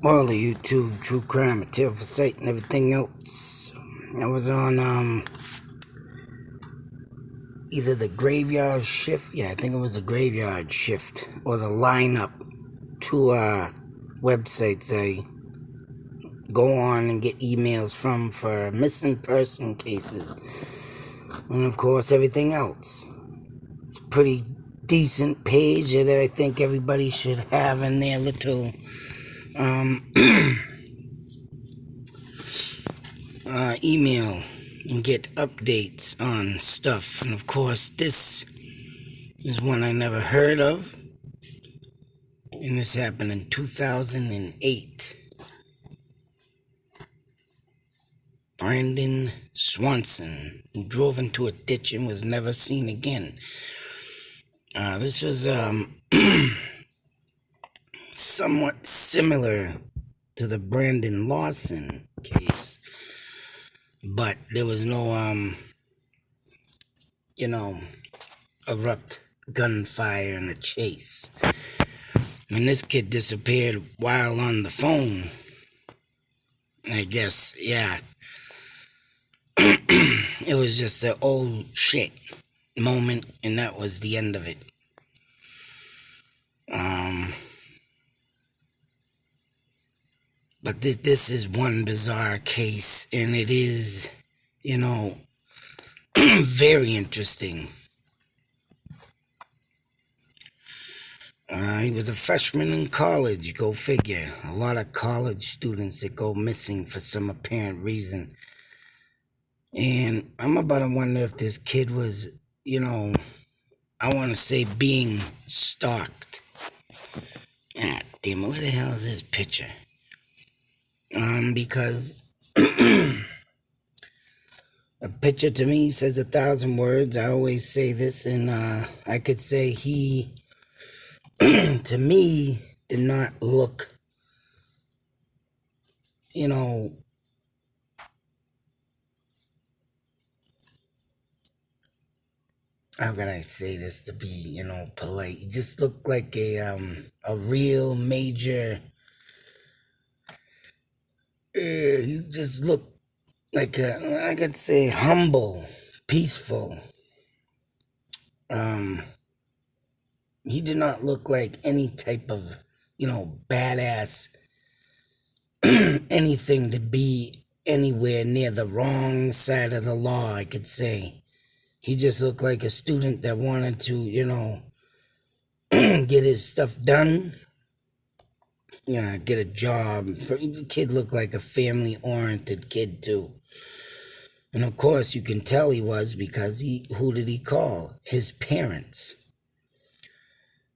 All the YouTube true crime material for sight and everything else. I was on either the graveyard shift, I think it was the graveyard shift, or the lineup to websites I go on and get emails from for missing person cases, and of course everything else. It's a pretty decent page that I think everybody should have in their little email and get updates on stuff. And of course, this is one I never heard of, and this happened in 2008. Brandon Swanson, who drove into a ditch and was never seen again. This was somewhat similar to the Brandon Lawson case, but there was no abrupt gunfire in a chase. When this kid disappeared while on the phone, I guess, it was just an old shit moment, and that was the end of it. But this is one bizarre case, and it is, very interesting. He was a freshman in college, go figure. A lot of college students that go missing for some apparent reason. And I'm about to wonder if this kid was, I want to say being stalked. Ah, damn it, where the hell is his picture? Because a picture to me says 1,000 words. I always say this, and I could say he, to me, did not look, how can I say this to be, polite? He just looked like a real major, he just looked like I could say humble, peaceful. He did not look like any type of, badass, anything to be anywhere near the wrong side of the law, I could say. He just looked like a student that wanted to, get his stuff done. Get a job. The kid looked like a family-oriented kid, too. And of course, you can tell he was because who did he call? His parents.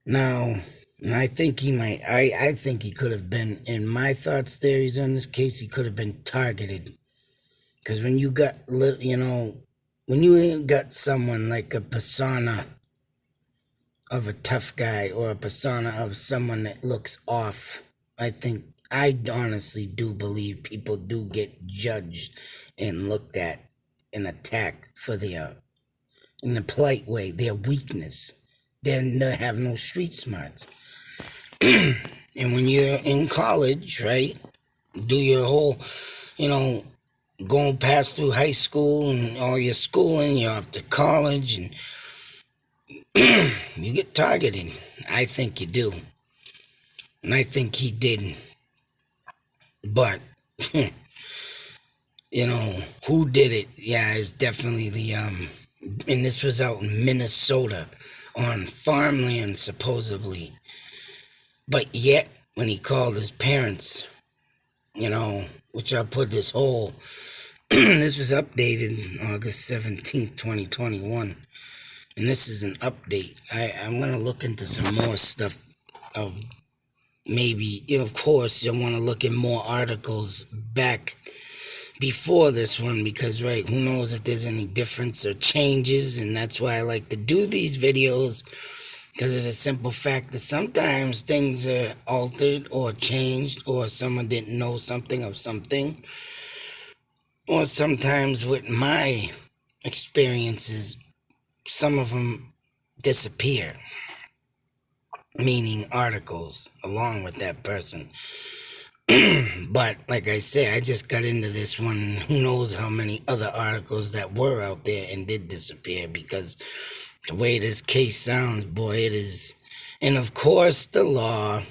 Now, I think I think he could have been, in my thoughts, theories on this case, he could have been targeted. Because when you got, when you got someone like a persona of a tough guy or a persona of someone that looks off, I honestly do believe people do get judged and looked at and attacked for in a polite way, their weakness. They have no street smarts. And when you're in college, right, do your whole, going past through high school and all your schooling, you're off to college, and you get targeted. I think you do. And I think he did. But, who did it? Yeah, it's definitely and this was out in Minnesota on farmland, supposedly. But yet, when he called his parents, which I'll put this whole, this was updated August 17th, 2021. And this is an update. I'm going to look into some more stuff of maybe, of course, you'll want to look at more articles back before this one because, right, who knows if there's any difference or changes, and that's why I like to do these videos, because of the simple fact that sometimes things are altered or changed, or someone didn't know something of something, or sometimes with my experiences, some of them disappear, meaning articles along with that person. But like I say, I just got into this one. Who knows how many other articles that were out there and did disappear, because the way this case sounds, boy, it is. And of course, the law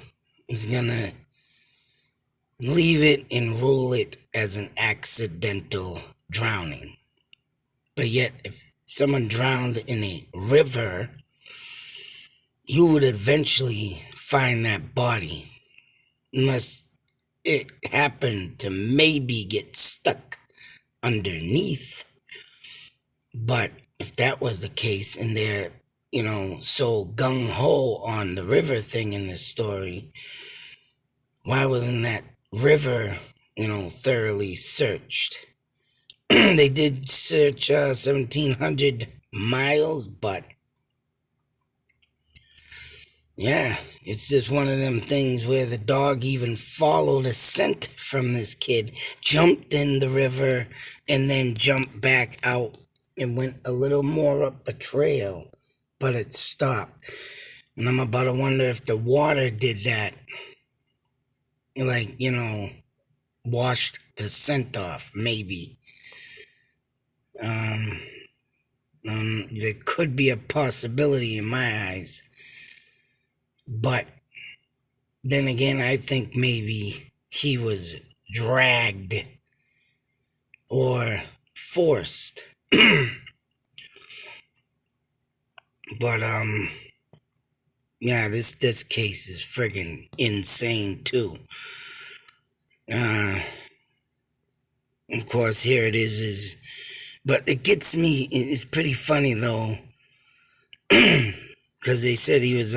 is gonna leave it and rule it as an accidental drowning. But yet, if someone drowned in a river, you would eventually find that body, unless it happened to maybe get stuck underneath. But if that was the case and they're, so gung-ho on the river thing in this story, why wasn't that river, thoroughly searched? They did search 1,700 miles, but yeah, it's just one of them things where the dog even followed a scent from this kid, jumped in the river, and then jumped back out and went a little more up a trail, but it stopped. And I'm about to wonder if the water did that, like, washed the scent off, maybe. There could be a possibility in my eyes. But then again, I think maybe he was dragged or forced. But yeah, this case is friggin' insane too. Of course, here it is, but it gets me. It's pretty funny though, because they said he was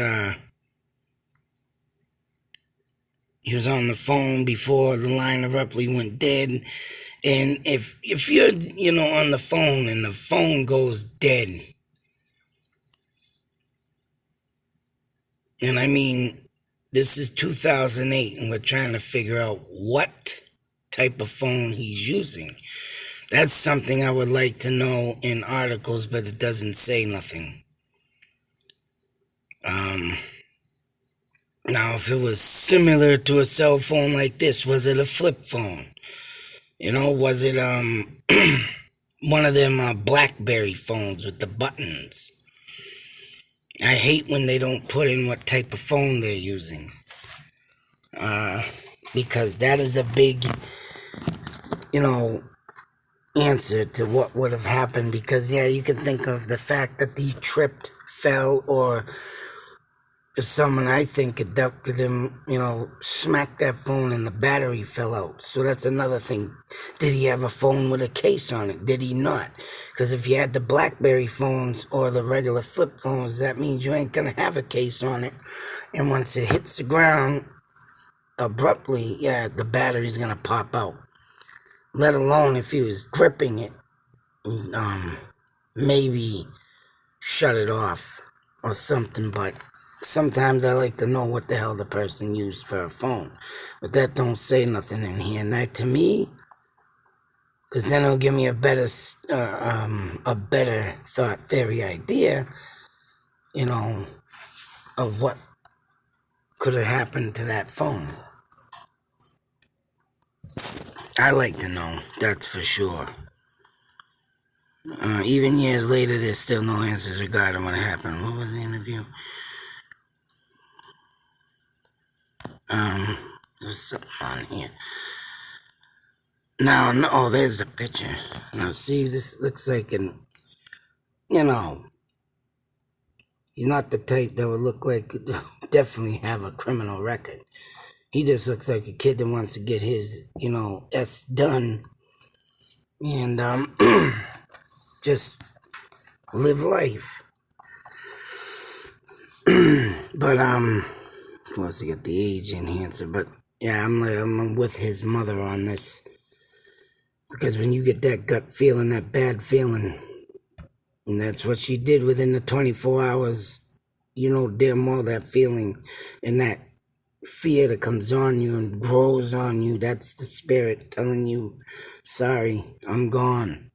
on the phone before the line abruptly went dead. And if you're on the phone and the phone goes dead, and I mean, this is 2008 and we're trying to figure out what type of phone he's using. That's something I would like to know in articles, but it doesn't say nothing. Now, if it was similar to a cell phone like this, was it a flip phone? Was it one of them BlackBerry phones with the buttons? I hate when they don't put in what type of phone they're using. Because that is a big, answer to what would have happened. Because, yeah, you can think of the fact that he tripped, fell, or if someone, I think, abducted him, smacked that phone and the battery fell out. So that's another thing. Did he have a phone with a case on it? Did he not? Because if you had the BlackBerry phones or the regular flip phones, that means you ain't going to have a case on it. And once it hits the ground abruptly, yeah, the battery's going to pop out. Let alone if he was gripping it, maybe shut it off or something. But sometimes I like to know what the hell the person used for a phone. But that don't say nothing in here. And that to me, because then it'll give me a better thought theory idea, of what could have happened to that phone. I like to know, that's for sure. Even years later, there's still no answers regarding what happened. What was the interview? There's something on here. Now, no, oh, there's the picture. Now, see, this looks like he's not the type that would look like, definitely have a criminal record. He just looks like a kid that wants to get his, S done. And, just live life. But, of course, you get the age enhancer. But, yeah, I'm with his mother on this. Because when you get that gut feeling, that bad feeling, and that's what she did within the 24 hours, damn well that feeling and that fear that comes on you and grows on you, that's the spirit telling you, sorry, I'm gone.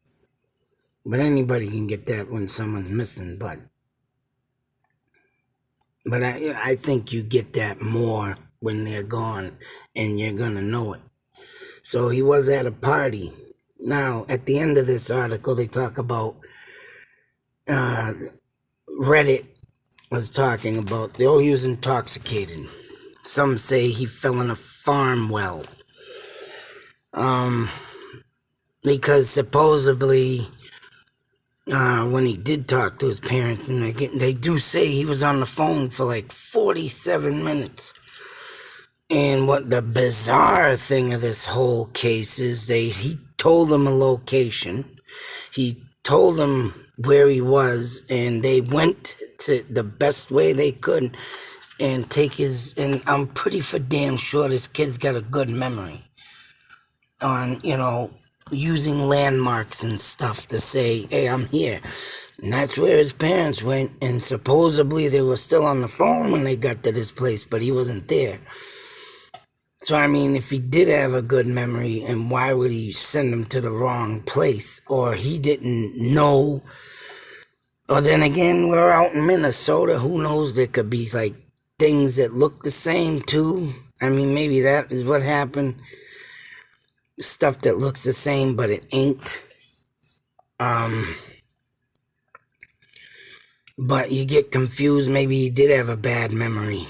But anybody can get that when someone's missing, but I think you get that more when they're gone, and you're gonna know it. So he was at a party. Now, at the end of this article, they talk about Reddit was talking about, he was intoxicated. Some say he fell in a farm well. Because supposedly, when he did talk to his parents, and they do say he was on the phone for like 47 minutes. And what the bizarre thing of this whole case is, he told them a location. He told them where he was, and they went to the best way they could and and I'm pretty for damn sure this kid's got a good memory on, using landmarks and stuff to say, hey, I'm here. And that's where his parents went, and supposedly they were still on the phone when they got to this place, but he wasn't there. So, I mean, if he did have a good memory, and why would he send them to the wrong place? Or he didn't know. Or then again, we're out in Minnesota. Who knows? There could be, like, things that look the same, too. I mean, maybe that is what happened. Stuff that looks the same, but it ain't. But you get confused. Maybe he did have a bad memory.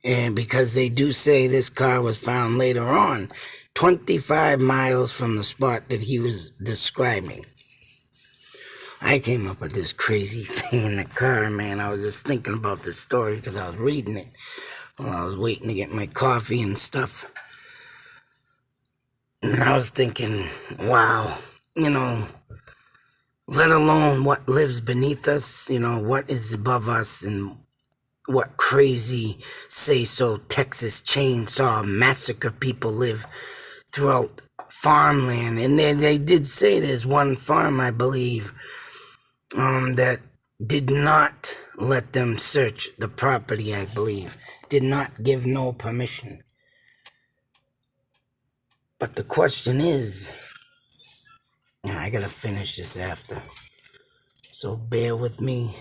And because they do say this car was found later on, 25 miles from the spot that he was describing. I came up with this crazy thing in the car, man. I was just thinking about this story because I was reading it while I was waiting to get my coffee and stuff. And I was thinking, wow, let alone what lives beneath us, what is above us, and what crazy say-so Texas Chainsaw Massacre people live throughout farmland. And they did say there's one farm, I believe, that did not let them search the property, I believe. Did not give no permission. But the question is, I gotta finish this after. So bear with me.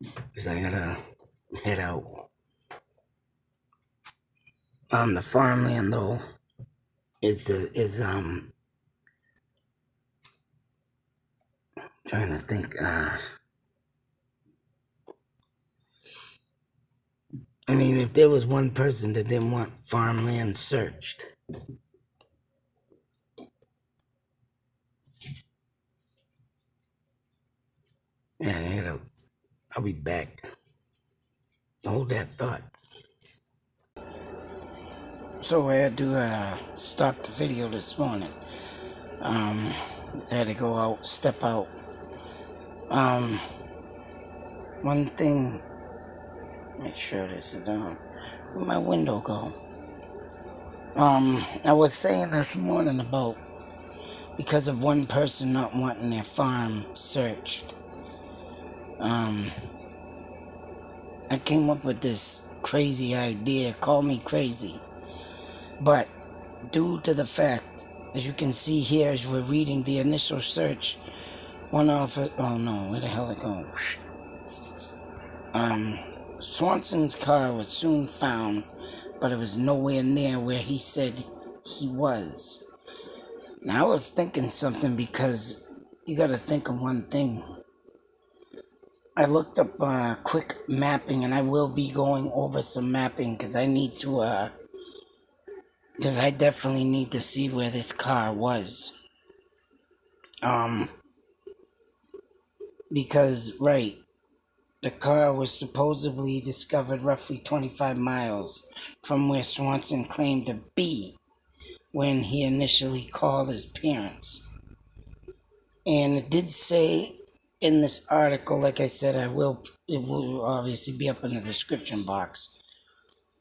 Because I gotta head out. The farmland though is trying to think. I mean, if there was one person that didn't want farmland searched, yeah, I'll be back. Hold that thought. So I had to stop the video this morning. I had to go out, step out. One thing, make sure this is on. Where'd my window go? I was saying this morning about, because of one person not wanting their farm searched, I came up with this crazy idea. Call me crazy. But due to the fact, as you can see here, as we're reading the initial search, one officer, oh no, where the hell it go? Swanson's car was soon found, but it was nowhere near where he said he was. Now I was thinking something, because you gotta think of one thing. I looked up quick mapping, and I will be going over some mapping because I need to, because I definitely need to see where this car was. Because, right, the car was supposedly discovered roughly 25 miles from where Swanson claimed to be when he initially called his parents. And it did say in this article, like I said, it will obviously be up in the description box,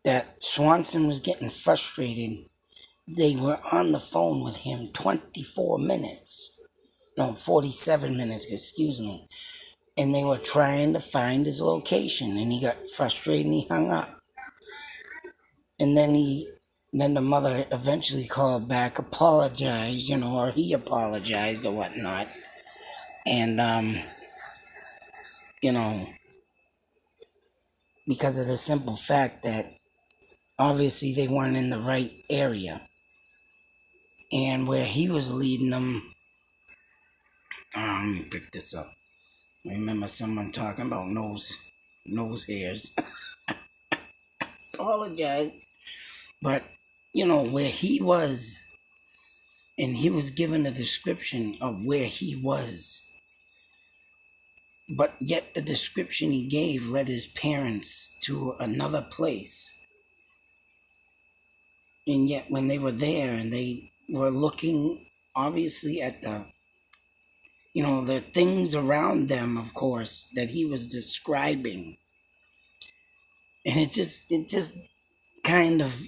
that Swanson was getting frustrated. They were on the phone with him 47 minutes, excuse me. And they were trying to find his location, and he got frustrated and he hung up. And then the mother eventually called back, apologized, or he apologized or whatnot. And, because of the simple fact that obviously they weren't in the right area. And where he was leading them, let me pick this up. I remember someone talking about nose hairs. Apologize. But, where he was, and he was given a description of where he was. But yet the description he gave led his parents to another place. And yet when they were there and they were looking obviously at the things around them, of course, that he was describing. And it just kind of,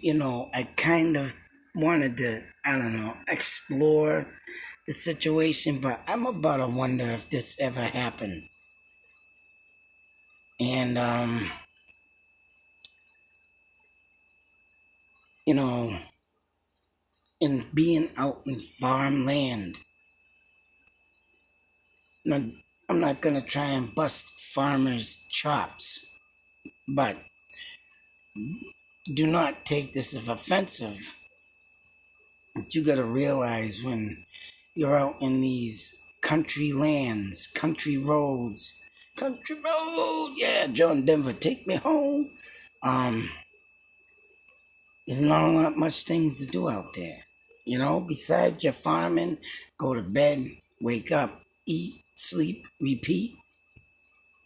I kind of wanted to, I don't know, explore the situation, but I'm about to wonder if this ever happened. And, in being out in farmland, now, I'm not going to try and bust farmers' chops, but do not take this as offensive. But you got to realize when you're out in these country lands, country road, yeah, John Denver, take me home. There's not a lot much things to do out there. Besides your farming, go to bed, wake up, eat, sleep, repeat,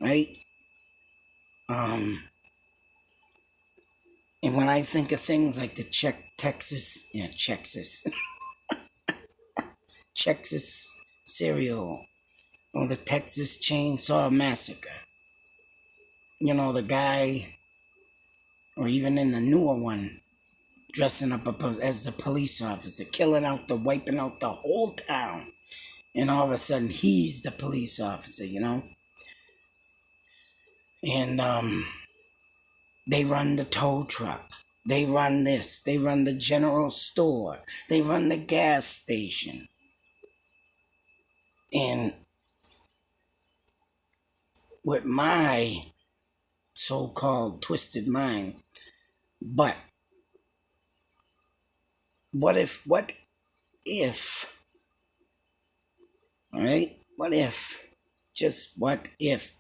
right? And when I think of things like the Texas cereal, or the Texas Chainsaw Massacre, the guy, or even in the newer one, dressing up as the police officer, wiping out the whole town, and all of a sudden he's the police officer, and they run the tow truck, they run this, they run the general store, they run the gas station, and with my so-called twisted mind, but what if, all right? What if,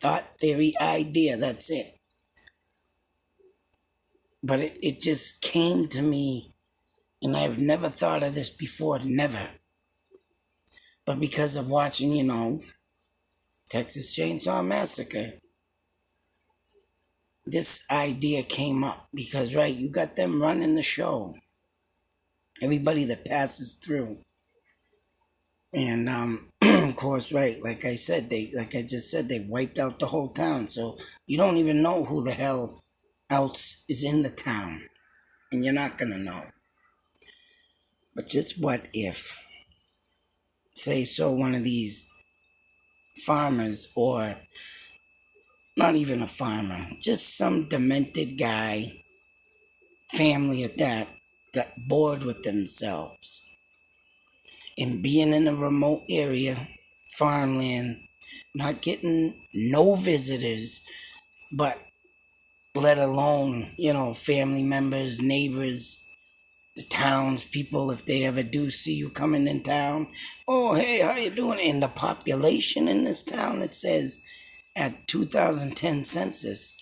thought, theory, idea, that's it. But it just came to me, and I've never thought of this before, never. But because of watching, Texas Chainsaw Massacre, this idea came up. Because, right, you got them running the show. Everybody that passes through. And, of course, right, like I just said, they wiped out the whole town. So you don't even know who the hell else is in the town. And you're not going to know. But just what if, say so, one of these farmers, or not even a farmer, just some demented guy, family at that, got bored with themselves. And being in a remote area, farmland, not getting no visitors, but let alone, family members, neighbors, the townspeople, if they ever do see you coming in town. Oh, hey, how you doing? And the population in this town, it says, at 2010 census,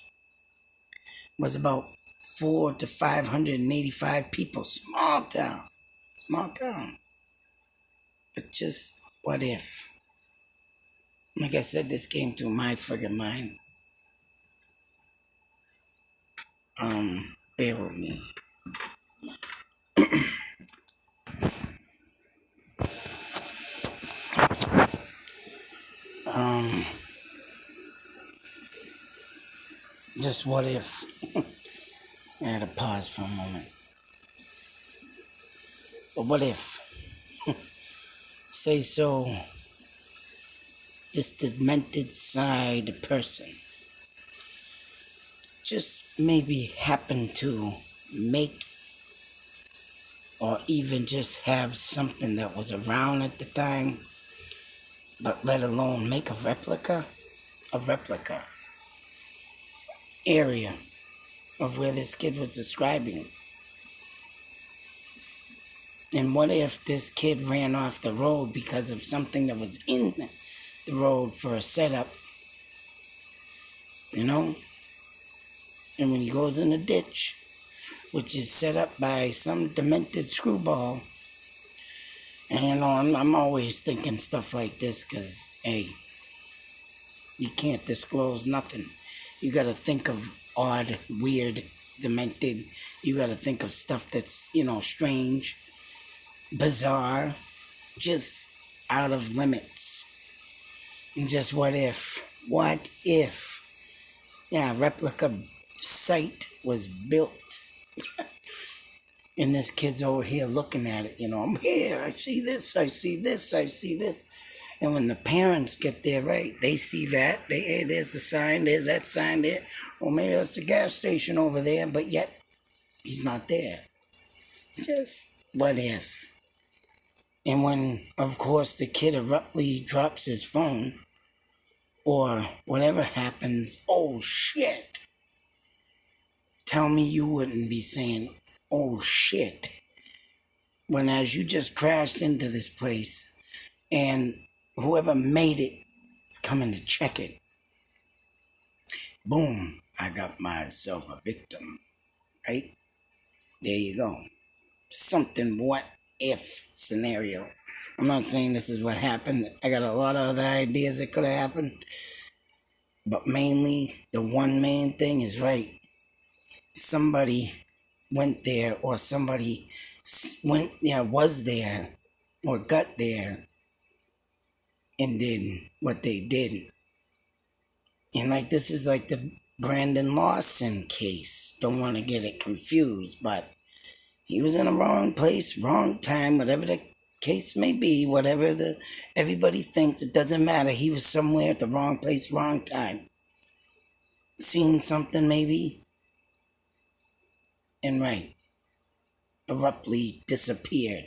was about 400 to 585 people. Small town. But just what if? Like I said, this came to my friggin' mind. Bear with me. Just what if? I had to pause for a moment. But what if? Say so, this demented side person just maybe happen to make, or even just have something that was around at the time, but let alone make a replica area of where this kid was describing. And what if this kid ran off the road because of something that was in the road for a setup, you know? And when he goes in the ditch, which is set up by some demented screwball, and I'm always thinking stuff like this because, hey, you can't disclose nothing. You got to think of odd, weird, demented. You got to think of stuff that's, strange, bizarre, just out of limits. And just what if? What if? Yeah, a replica site was built. And this kid's over here looking at it, I'm here, I see this, I see this, I see this. And when the parents get there, right, they see that. Hey, there's the sign, there's that sign there. Or maybe that's the gas station over there, but yet he's not there. Just what if? And when, of course, the kid abruptly drops his phone, or whatever happens, oh shit. Tell me you wouldn't be saying, oh shit, when as you just crashed into this place and whoever made it is coming to check it. Boom, I got myself a victim, right? There you go. Something what if scenario. I'm not saying this is what happened. I got a lot of other ideas that could have happened. But mainly, the one main thing is right. Somebody went there, or somebody was there, or got there, and did what they did. And this is like the Brandon Lawson case. Don't want to get it confused, but he was in the wrong place, wrong time, whatever the case may be, whatever everybody thinks, it doesn't matter. He was somewhere at the wrong place, wrong time. Seen something maybe, and right, abruptly disappeared.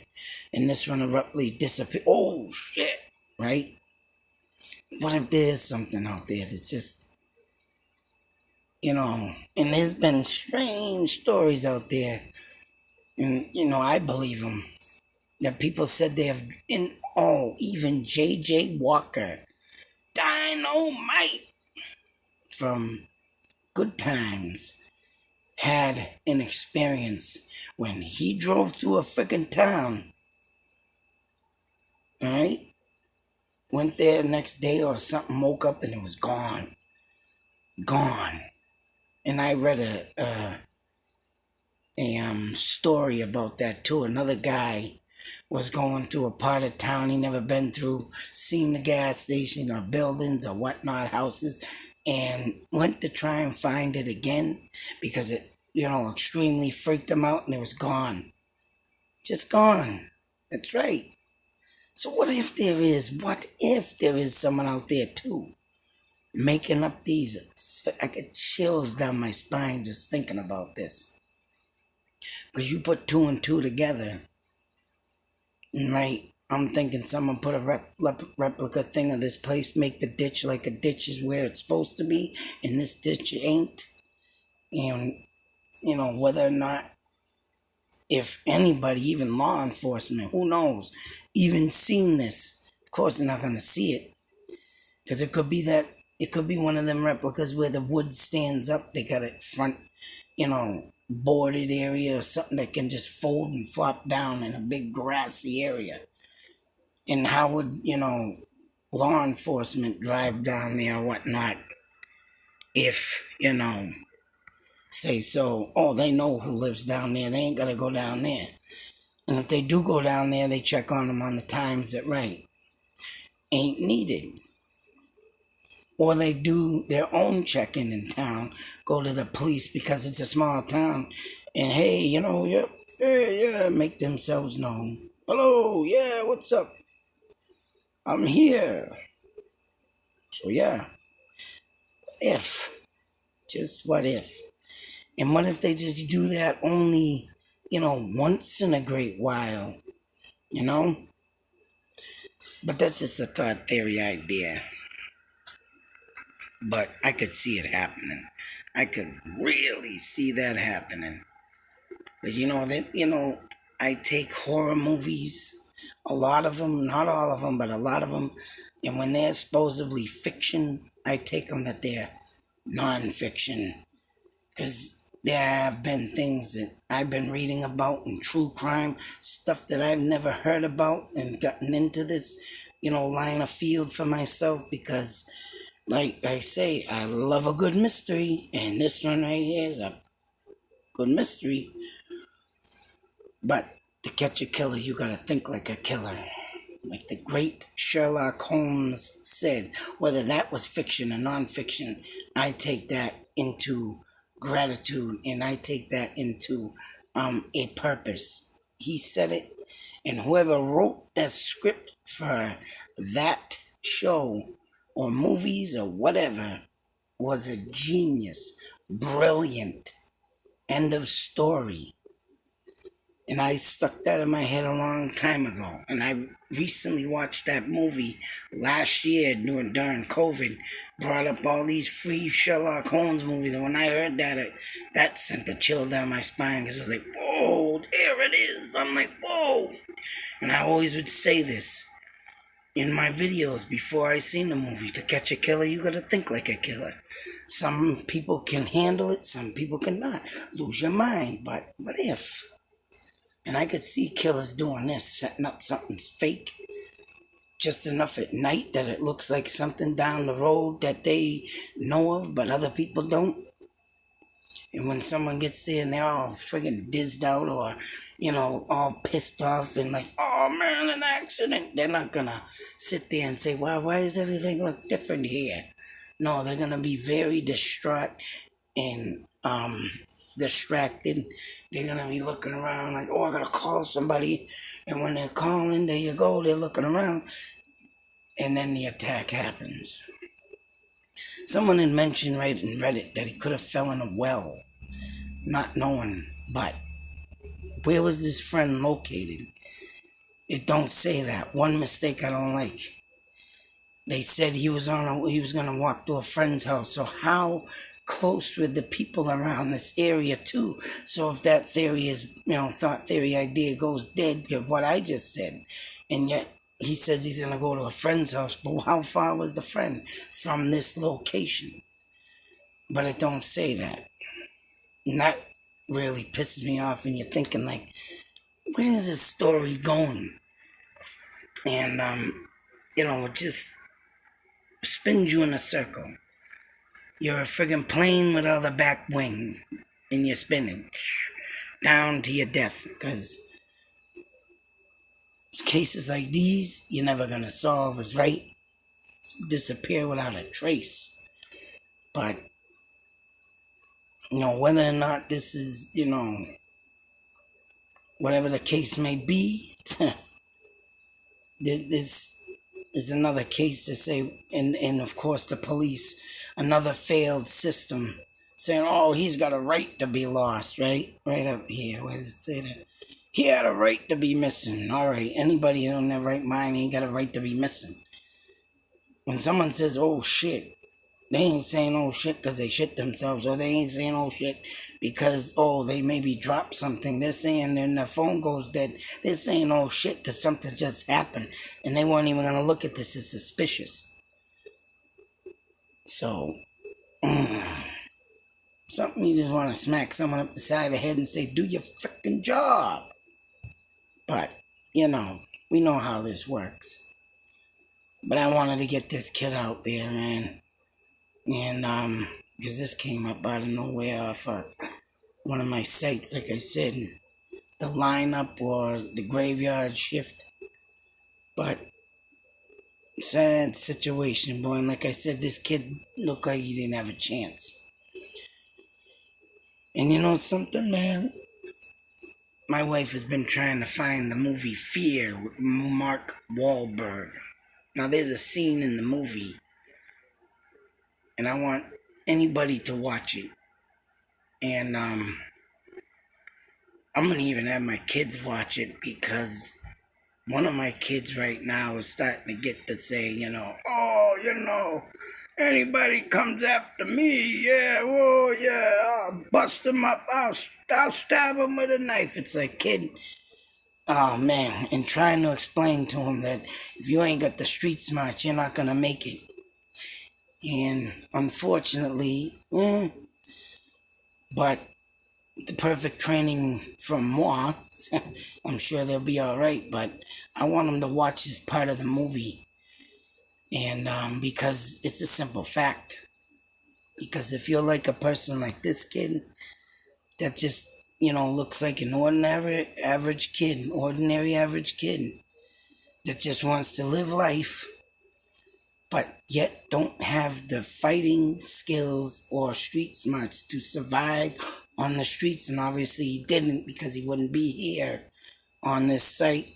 And this one abruptly disappeared. Oh shit, right? What if there's something out there that's just, and there's been strange stories out there, and, I believe them, that people said they have, even J.J. Walker, Dynamite, from Good Times, had an experience when he drove through a freaking town, alright? Went there the next day or something, woke up and it was gone. Gone. And I read a story about that too. Another guy was going through a part of town he never been through, seen the gas station or buildings or whatnot, houses, and went to try and find it again because it, extremely freaked him out, and it was gone. Just gone. That's right. So what if there is someone out there too, making up these? I get chills down my spine just thinking about this. Because you put two and two together, right? I'm thinking someone put a replica thing of this place, make the ditch like a ditch is where it's supposed to be, and this ditch ain't. And, whether or not, if anybody, even law enforcement, who knows, even seen this, of course they're not going to see it. Because it could be one of them replicas where the wood stands up, they got it front, boarded area or something that can just fold and flop down in a big grassy area. And how would, law enforcement drive down there or whatnot if, say so, they know who lives down there, they ain't gotta go down there. And if they do go down there, they check on them on the times that ain't needed. Or they do their own check-in in town, go to the police because it's a small town, and hey, make themselves known. Hello, yeah, what's up? I'm here. So yeah, what if? And what if they just do that only, once in a great while, But that's just a thought theory idea. But I could see it happening. I could really see that happening. But I take horror movies, a lot of them, not all of them, but a lot of them, and when they're supposedly fiction, I take them that they're non-fiction, because there have been things that I've been reading about in true crime, stuff that I've never heard about, and gotten into this, line of field for myself, because, like I say, I love a good mystery, and this one right here is a good mystery. But to catch a killer, you gotta think like a killer. Like the great Sherlock Holmes said, whether that was fiction or non-fiction, I take that into gratitude, and I take that into a purpose. He said it, and whoever wrote that script for that show or movies or whatever was a genius, brilliant. End of story. And I stuck that in my head a long time ago. And I recently watched that movie last year during COVID. Brought up all these free Sherlock Holmes movies. And when I heard that, that sent a chill down my spine. Because I was like, whoa, there it is. I'm like, whoa. And I always would say this in my videos before I seen the movie. To catch a killer, you gotta think like a killer. Some people can handle it. Some people cannot. Lose your mind. But what if? And I could see killers doing this, setting up something fake, just enough at night that it looks like something down the road that they know of, but other people don't. And when someone gets there and they're all friggin' dizzed out or, all pissed off and like, oh man, an accident, they're not gonna sit there and say, wow, why does everything look different here? No, they're gonna be very distraught and distracted. They're gonna be looking around like, oh, I gotta call somebody. And when they're calling, there you go, they're looking around. And then the attack happens. Someone had mentioned right in Reddit that he could have fell in a well, not knowing. But where was this friend located? It don't say that. One mistake I don't like. They said he was gonna walk to a friend's house. So how close were the people around this area too? So if that theory is, thought theory idea goes dead of what I just said, and yet he says he's gonna go to a friend's house. But how far was the friend from this location? But it don't say that. And that really pisses me off. And you're thinking like, where is this story going? And it just spins you in a circle. You're a friggin' plane without a back wing, and you're spinning down to your death, because cases like these, you're never gonna solve, is right. Disappear without a trace. But, whether or not this is, whatever the case may be, this is another case to say, and of course the police, another failed system, saying, oh, he's got a right to be lost, right? Right up here, where does it say that? He had a right to be missing. All right, anybody in their right mind ain't got a right to be missing. When someone says, oh shit, they ain't saying oh shit because they shit themselves, or they ain't saying oh shit because, oh, they maybe dropped something. They're saying then their phone goes dead. They're saying oh shit because something just happened, and they weren't even going to look at this as suspicious. So, something you just want to smack someone up the side of the head and say, do your freaking job. But, we know how this works. But I wanted to get this kid out there, man. And, because this came up out of nowhere off one of my sites, like I said, the lineup or the graveyard shift. But, sad situation, boy. And like I said, this kid looked like he didn't have a chance. And you know something, man? My wife has been trying to find the movie Fear with Mark Wahlberg. Now, there's a scene in the movie, and I want anybody to watch it. And I'm going to even have my kids watch it, because one of my kids right now is starting to get to say, Anybody comes after me, yeah, whoa, yeah, I'll bust him up. I'll stab him with a knife. It's like, kid, oh man, and trying to explain to him that if you ain't got the street smarts, you're not gonna make it. And unfortunately, but the perfect training from moi, I'm sure they'll be all right. But I want them to watch this part of the movie, and because it's a simple fact. Because if you're like a person like this kid that just looks like an ordinary average kid, ordinary average kid that just wants to live life, but yet don't have the fighting skills or street smarts to survive on the streets, and obviously he didn't because he wouldn't be here on this site,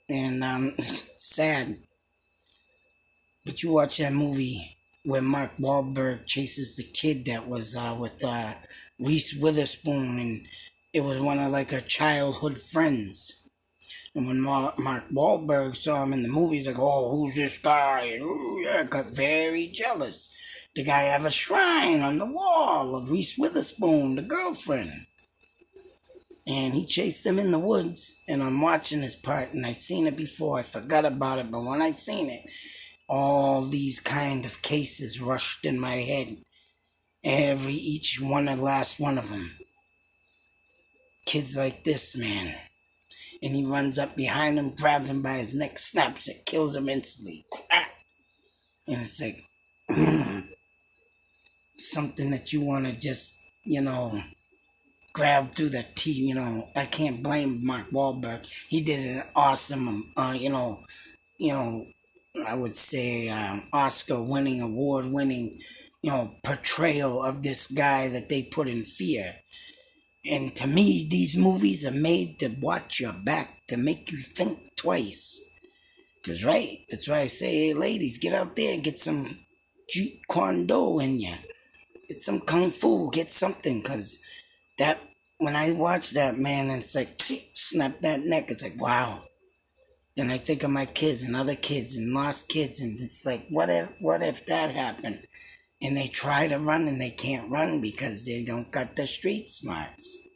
and it's sad. But you watch that movie where Mark Wahlberg chases the kid that was with Reese Witherspoon, and it was one of like her childhood friends. And when Mark Wahlberg saw him in the movie, he's like, "Oh, who's this guy?" And ooh, yeah, got very jealous. The guy have a shrine on the wall of Reese Witherspoon, the girlfriend. And he chased him in the woods, and I'm watching this part, and I seen it before. I forgot about it, but when I seen it, all these kind of cases rushed in my head. Each one, the last one of them. Kids like this, man. And he runs up behind him, grabs him by his neck, snaps it, kills him instantly. Crack! And it's like, something that you want to just, grab through the teeth, I can't blame Mark Wahlberg. He did an awesome, I would say Oscar-winning, award-winning, portrayal of this guy that they put in fear. And to me, these movies are made to watch your back, to make you think twice. Because, right, that's why I say, hey, ladies, get out there and get some Jeet Kune Do in you. Get some Kung Fu, get something. Because that, when I watch that, man, and it's like, snap that neck, it's like, wow. Then I think of my kids and other kids and lost kids, and it's like, what if that happened? And they try to run and they can't run because they don't got the street smarts.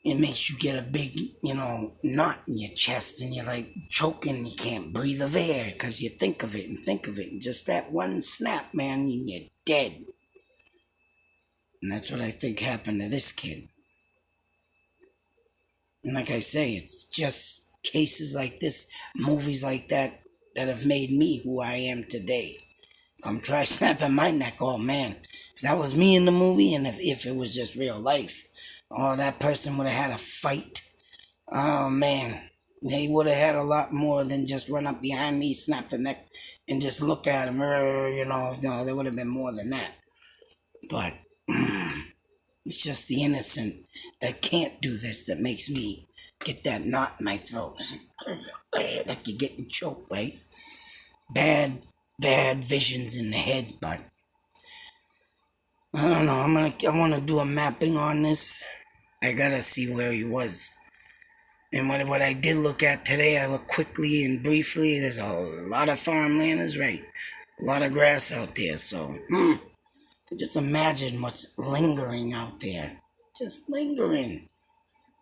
It makes you get a big, knot in your chest, and you're like choking, you can't breathe of air because you think of it and think of it. And just that one snap, man, and you're dead. And that's what I think happened to this kid. And like I say, it's just cases like this, movies like that have made me who I am today. Come try snapping my neck, oh man. If that was me in the movie, and if it was just real life, oh, that person would have had a fight. Oh man, they would have had a lot more than just run up behind me, snap the neck, and just look at him. No, there would have been more than that. But it's just the innocent that can't do this that makes me get that knot in my throat. Like you're getting choked, right? Bad visions in the head, but I don't know. I want to do a mapping on this. I gotta see where he was. And what I did look at today, I looked quickly and briefly. There's a lot of farmland, is right. A lot of grass out there, so just imagine what's lingering out there. Just lingering.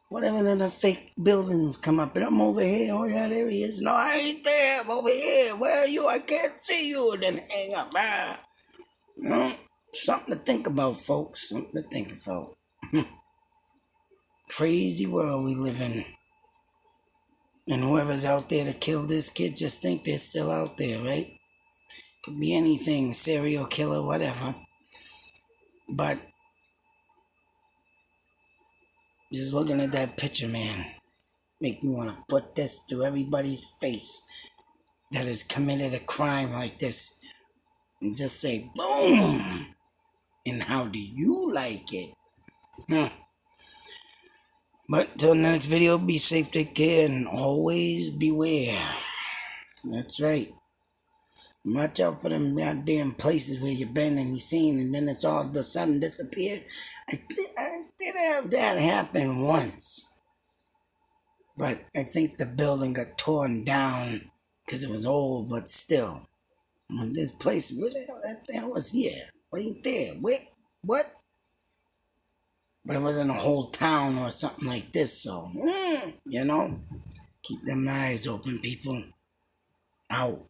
Whatever the fake buildings come up, and I'm over here. Oh yeah, there he is. No, I ain't there. I'm over here. Where are you? I can't see you. And then hang up. Something to think about, folks. Something to think about. Crazy world we live in. And whoever's out there to kill this kid, just think they're still out there, right? Could be anything, serial killer, whatever. But just looking at that picture, man, make me want to put this to everybody's face that has committed a crime like this, and just say, boom! And how do you like it? But till the next video, be safe, take care, and always beware. That's right. Watch out for them goddamn places where you've been and you've seen, and then it's all of a sudden disappeared. I did have that happen once. But I think the building got torn down because it was old, but still. This place, where the hell was here? Right there. Where? What? But it wasn't a whole town or something like this, so, keep them eyes open, people. Out.